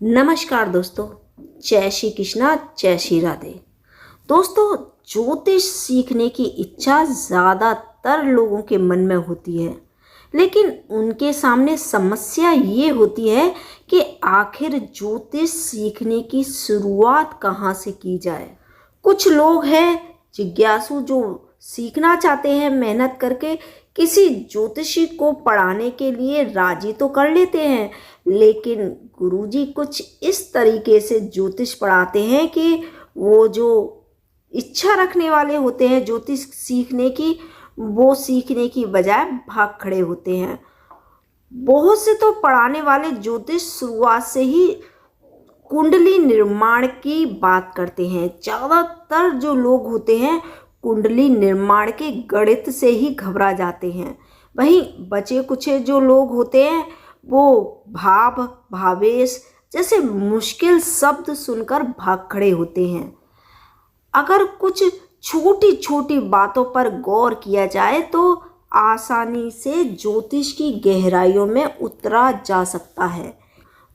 नमस्कार दोस्तों। जय श्री कृष्णा, जय श्री राधे। दोस्तों, ज्योतिष सीखने की इच्छा ज़्यादातर लोगों के मन में होती है, लेकिन उनके सामने समस्या ये होती है कि आखिर ज्योतिष सीखने की शुरुआत कहाँ से की जाए। कुछ लोग हैं जिज्ञासु जो सीखना चाहते हैं, मेहनत करके किसी ज्योतिषी को पढ़ाने के लिए राजी तो कर लेते हैं, लेकिन गुरुजी कुछ इस तरीके से ज्योतिष पढ़ाते हैं कि वो जो इच्छा रखने वाले होते हैं ज्योतिष सीखने की, वो सीखने की बजाय भाग खड़े होते हैं। बहुत से तो पढ़ाने वाले ज्योतिष शुरुआत से ही कुंडली निर्माण की बात करते हैं। ज़्यादातर जो लोग होते हैं कुंडली निर्माण के गणित से ही घबरा जाते हैं। वहीं बचे कुचे जो लोग होते हैं वो भाव भावेश जैसे मुश्किल शब्द सुनकर भाग खड़े होते हैं। अगर कुछ छोटी छोटी बातों पर गौर किया जाए तो आसानी से ज्योतिष की गहराइयों में उतरा जा सकता है।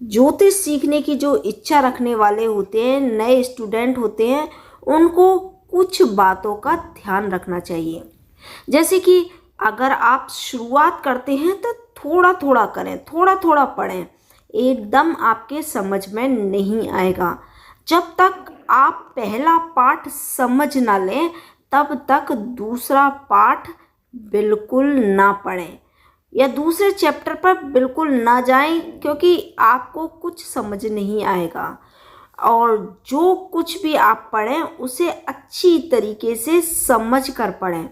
ज्योतिष सीखने की जो इच्छा रखने वाले होते हैं, नए स्टूडेंट होते हैं, उनको कुछ बातों का ध्यान रखना चाहिए। जैसे कि अगर आप शुरुआत करते हैं तो थोड़ा थोड़ा करें, थोड़ा थोड़ा पढ़ें। एकदम आपके समझ में नहीं आएगा। जब तक आप पहला पाठ समझ ना लें तब तक दूसरा पाठ बिल्कुल ना पढ़ें या दूसरे चैप्टर पर बिल्कुल ना जाएं, क्योंकि आपको कुछ समझ नहीं आएगा। और जो कुछ भी आप पढ़ें उसे अच्छी तरीके से समझ कर पढ़ें।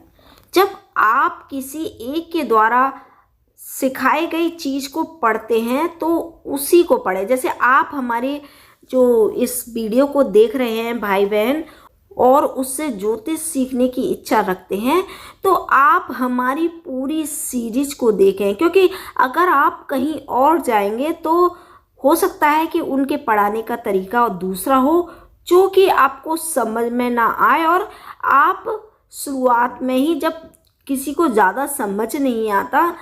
जब आप किसी एक के द्वारा सिखाई गई चीज़ को पढ़ते हैं तो उसी को पढ़ें। जैसे आप हमारे जो इस वीडियो को देख रहे हैं भाई बहन और उससे ज्योतिष सीखने की इच्छा रखते हैं, तो आप हमारी पूरी सीरीज को देखें, क्योंकि अगर आप कहीं और जाएंगे तो हो सकता है कि उनके पढ़ाने का तरीका दूसरा हो, जो कि आपको समझ में ना आए। और आप शुरुआत में ही जब किसी को ज़्यादा समझ नहीं आता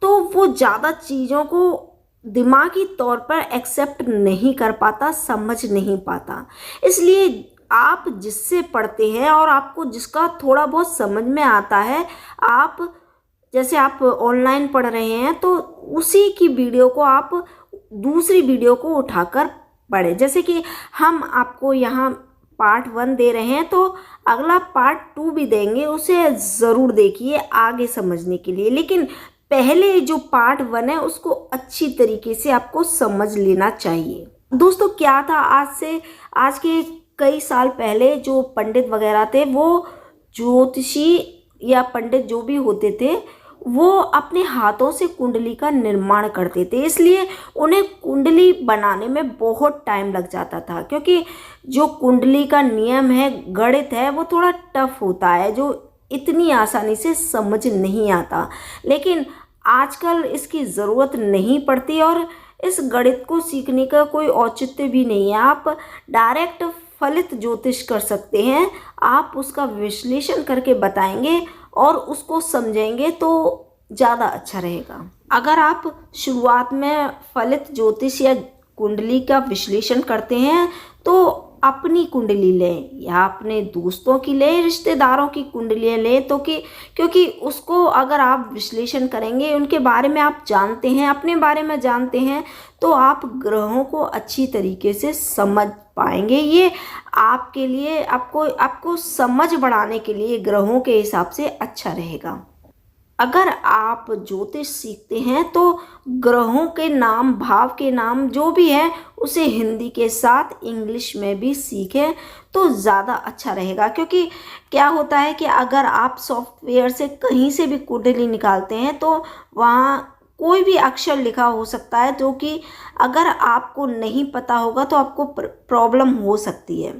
तो वो ज़्यादा चीज़ों को दिमागी तौर पर एक्सेप्ट नहीं कर पाता, समझ नहीं पाता। इसलिए आप जिससे पढ़ते हैं और आपको जिसका थोड़ा बहुत समझ में आता है, आप जैसे आप ऑनलाइन पढ़ रहे हैं तो उसी की वीडियो को आप दूसरी वीडियो को उठाकर पढ़ें। जैसे कि हम आपको यहाँ पार्ट 1 दे रहे हैं तो अगला पार्ट 2 भी देंगे, उसे ज़रूर देखिए आगे समझने के लिए। लेकिन पहले जो पार्ट 1 है उसको अच्छी तरीके से आपको समझ लेना चाहिए। दोस्तों, क्या था, आज के कई साल पहले जो पंडित वगैरह थे, वो ज्योतिषी या पंडित जो भी होते थे, वो अपने हाथों से कुंडली का निर्माण करते थे। इसलिए उन्हें कुंडली बनाने में बहुत टाइम लग जाता था, क्योंकि जो कुंडली का नियम है, गणित है, वो थोड़ा टफ होता है, जो इतनी आसानी से समझ नहीं आता। लेकिन आजकल इसकी ज़रूरत नहीं पड़ती और इस गणित को सीखने का कोई औचित्य भी नहीं है। आप डायरेक्ट फलित ज्योतिष कर सकते हैं। आप उसका विश्लेषण करके बताएंगे और उसको समझेंगे तो ज़्यादा अच्छा रहेगा। अगर आप शुरुआत में फलित ज्योतिष या कुंडली का विश्लेषण करते हैं तो अपनी कुंडली लें या अपने दोस्तों की लें, रिश्तेदारों की कुंडलियाँ लें, तो क्योंकि उसको अगर आप विश्लेषण करेंगे, उनके बारे में आप जानते हैं, अपने बारे में जानते हैं, तो आप ग्रहों को अच्छी तरीके से समझ पाएंगे। ये आपके लिए आपको समझ बढ़ाने के लिए ग्रहों के हिसाब से अच्छा रहेगा। अगर आप ज्योतिष सीखते हैं तो ग्रहों के नाम, भाव के नाम जो भी है, उसे हिंदी के साथ इंग्लिश में भी सीखें तो ज़्यादा अच्छा रहेगा। क्योंकि क्या होता है कि अगर आप सॉफ्टवेयर से कहीं से भी कुंडली निकालते हैं तो वहाँ कोई भी अक्षर लिखा हो सकता है, जो कि अगर आपको नहीं पता होगा तो आपको प्रॉब्लम हो सकती है।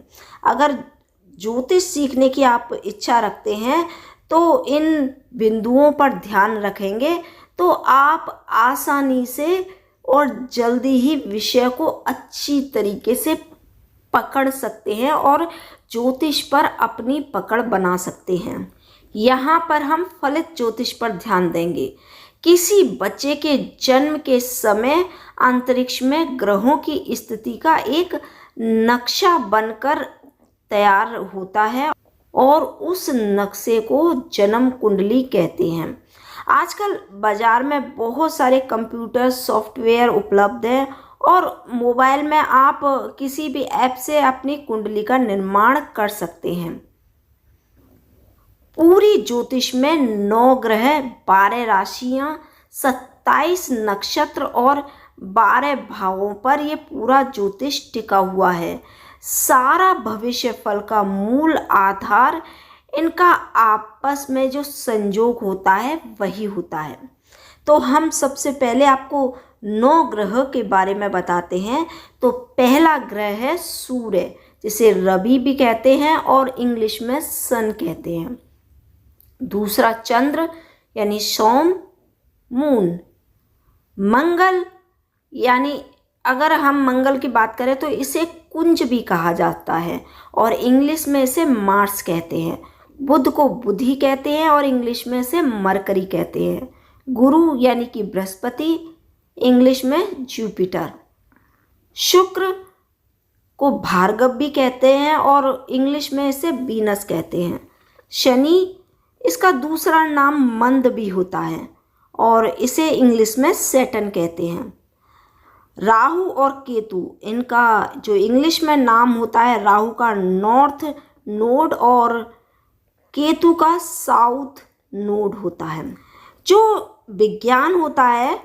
अगर ज्योतिष सीखने की आप इच्छा रखते हैं तो इन बिंदुओं पर ध्यान रखेंगे तो आप आसानी से और जल्दी ही विषय को अच्छी तरीके से पकड़ सकते हैं और ज्योतिष पर अपनी पकड़ बना सकते हैं। यहाँ पर हम फलित ज्योतिष पर ध्यान देंगे किसी बच्चे के जन्म के समय अंतरिक्ष में ग्रहों की स्थिति का एक नक्शा बनकर तैयार होता है और उस नक्शे को जन्म कुंडली कहते हैं। आजकल बाजार में बहुत सारे कंप्यूटर सॉफ्टवेयर उपलब्ध हैं और मोबाइल में आप किसी भी ऐप से अपनी कुंडली का निर्माण कर सकते हैं। पूरी ज्योतिष में 9 ग्रह, 12 राशियां, 27 नक्षत्र और 12 भावों पर ये पूरा ज्योतिष टिका हुआ है। सारा भविष्य फल का मूल आधार इनका आपस में जो संयोग होता है वही होता है। तो हम सबसे पहले आपको 9 ग्रह के बारे में बताते हैं। तो पहला ग्रह है सूर्य, जिसे रवि भी कहते हैं और इंग्लिश में सन कहते हैं। दूसरा चंद्र यानी सोम, मून। मंगल यानी अगर हम मंगल की बात करें तो इसे कुंज भी कहा जाता है और इंग्लिश में इसे मार्स कहते हैं। बुध को बुधि कहते हैं और इंग्लिश में इसे मरकरी कहते हैं। गुरु यानी कि बृहस्पति, इंग्लिश में जुपिटर। शुक्र को भार्गव भी कहते हैं और इंग्लिश में इसे वीनस कहते हैं। शनि, इसका दूसरा नाम मंद भी होता है और इसे इंग्लिश में सैटर्न कहते हैं। राहु और केतु, इनका जो इंग्लिश में नाम होता है, राहु का नॉर्थ नोड और केतु का साउथ नोड होता है। जो विज्ञान होता है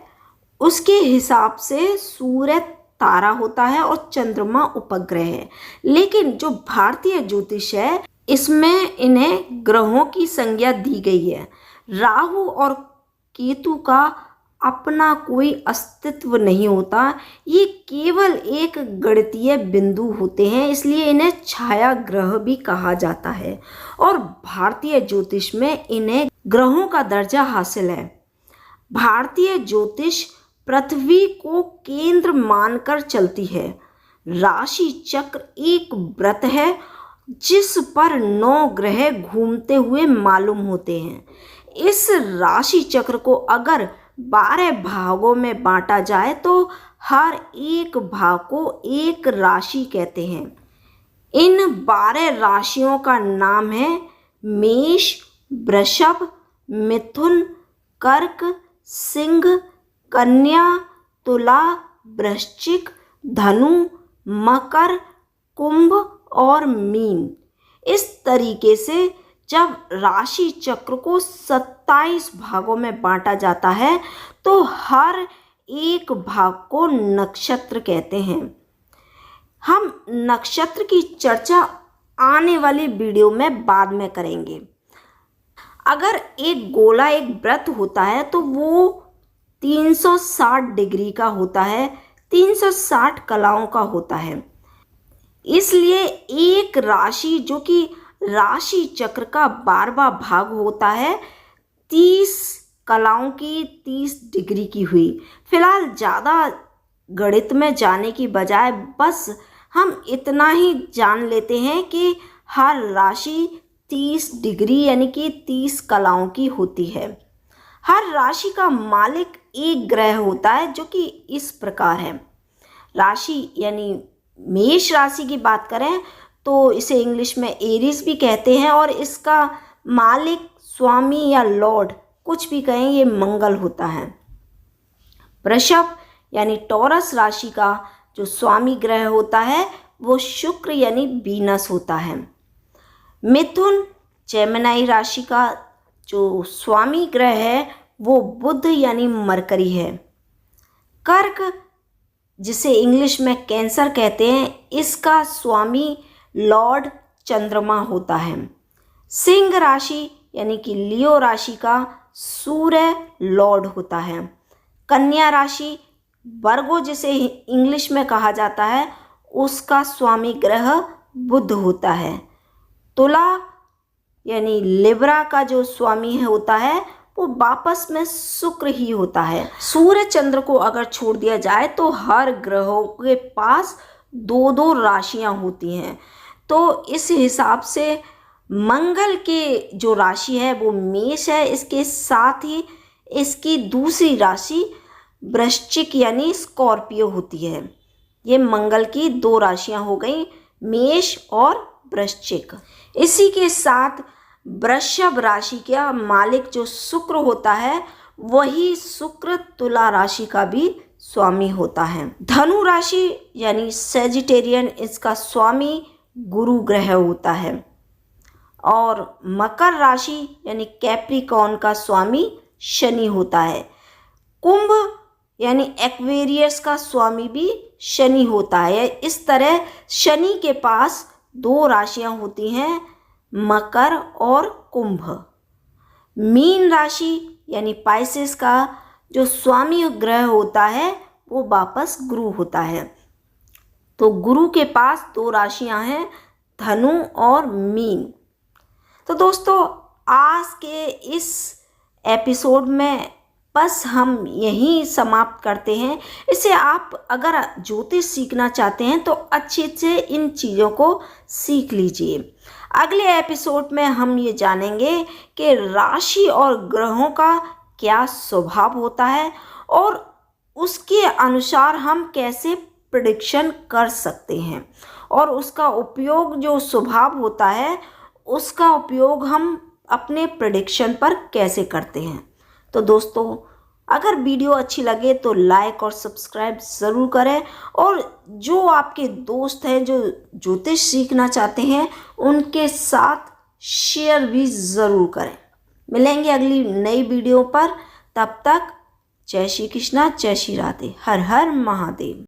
उसके हिसाब से सूर्य तारा होता है और चंद्रमा उपग्रह है, लेकिन जो भारतीय ज्योतिष है इसमें इन्हें ग्रहों की संज्ञा दी गई है। राहु और केतु का अपना कोई अस्तित्व नहीं होता, ये केवल एक गणितीय बिंदु होते हैं, इसलिए इन्हें छाया ग्रह भी कहा जाता है और भारतीय ज्योतिष में इन्हें ग्रहों का दर्जा हासिल है। भारतीय ज्योतिष पृथ्वी को केंद्र मानकर चलती है। राशि चक्र एक व्रत है जिस पर 9 ग्रह घूमते हुए मालूम होते हैं। इस राशि चक्र को अगर 12 भागों में बांटा जाए तो हर एक भाग को एक राशि कहते हैं। इन 12 राशियों का नाम है मेष, वृषभ, मिथुन, कर्क, सिंह, कन्या, तुला, वृश्चिक, धनु, मकर, कुंभ और मीन। इस तरीके से जब राशि चक्र को 27 भागों में बांटा जाता है तो हर एक भाग को नक्षत्र कहते हैं। हम नक्षत्र की चर्चा आने वाली वीडियो में बाद में करेंगे। अगर एक गोला एक वृत्त होता है तो वो 360 डिग्री का होता है, 360 कलाओं का होता है। इसलिए एक राशि जो कि राशि चक्र का 12वां भाग होता है 30 कलाओं की 30 डिग्री की हुई। फिलहाल ज़्यादा गणित में जाने की बजाय बस हम इतना ही जान लेते हैं कि हर राशि 30 डिग्री यानी कि 30 कलाओं की होती है। हर राशि का मालिक एक ग्रह होता है जो कि इस प्रकार है। राशि यानी मेष राशि की बात करें तो इसे इंग्लिश में एरीज भी कहते हैं और इसका मालिक, स्वामी या लॉर्ड कुछ भी कहें, ये मंगल होता है। वृषभ यानी टॉरस राशि का जो स्वामी ग्रह होता है वो शुक्र यानी वीनस होता है। मिथुन जेमिनी राशि का जो स्वामी ग्रह है वो बुध यानी मरकरी है। कर्क जिसे इंग्लिश में कैंसर कहते हैं, इसका स्वामी लॉर्ड चंद्रमा होता है। सिंह राशि यानी कि लियो राशि का सूर्य लॉर्ड होता है। कन्या राशि वर्गो जिसे इंग्लिश में कहा जाता है, उसका स्वामी ग्रह बुध होता है। तुला यानी लिब्रा का जो स्वामी होता है वो वापस में शुक्र ही होता है। सूर्य चंद्र को अगर छोड़ दिया जाए तो हर ग्रहों के पास 2-2 राशियां होती हैं। तो इस हिसाब से मंगल के जो राशि है वो मेष है, इसके साथ ही इसकी दूसरी राशि वृश्चिक यानी स्कॉर्पियो होती है। ये मंगल की 2 राशियां हो गई, मेष और वृश्चिक। इसी के साथ वृषभ राशि का मालिक जो शुक्र होता है, वही शुक्र तुला राशि का भी स्वामी होता है। धनु राशि यानी सेजिटेरियन, इसका स्वामी गुरु ग्रह होता है। और मकर राशि यानी कैप्रिकॉर्न का स्वामी शनि होता है। कुंभ यानी एक्वेरियस का स्वामी भी शनि होता है। इस तरह शनि के पास 2 राशियां होती हैं, मकर और कुंभ। मीन राशि यानी पाइसेस का जो स्वामी ग्रह होता है वो वापस गुरु होता है। तो गुरु के पास 2 राशियां हैं, धनु और मीन। तो दोस्तों, आज के इस एपिसोड में बस हम यहीं समाप्त करते हैं। इसे आप अगर ज्योतिष सीखना चाहते हैं तो अच्छे से इन चीज़ों को सीख लीजिए। अगले एपिसोड में हम ये जानेंगे कि राशि और ग्रहों का क्या स्वभाव होता है और उसके अनुसार हम कैसे प्रेडिक्शन कर सकते हैं, और उसका उपयोग जो स्वभाव होता है उसका उपयोग हम अपने प्रेडिक्शन पर कैसे करते हैं। तो दोस्तों, अगर वीडियो अच्छी लगे तो लाइक और सब्सक्राइब ज़रूर करें, और जो आपके दोस्त हैं जो ज्योतिष सीखना चाहते हैं उनके साथ शेयर भी ज़रूर करें। मिलेंगे अगली नई वीडियो पर। तब तक जय श्री कृष्णा, जय श्री राधे, हर हर महादेव।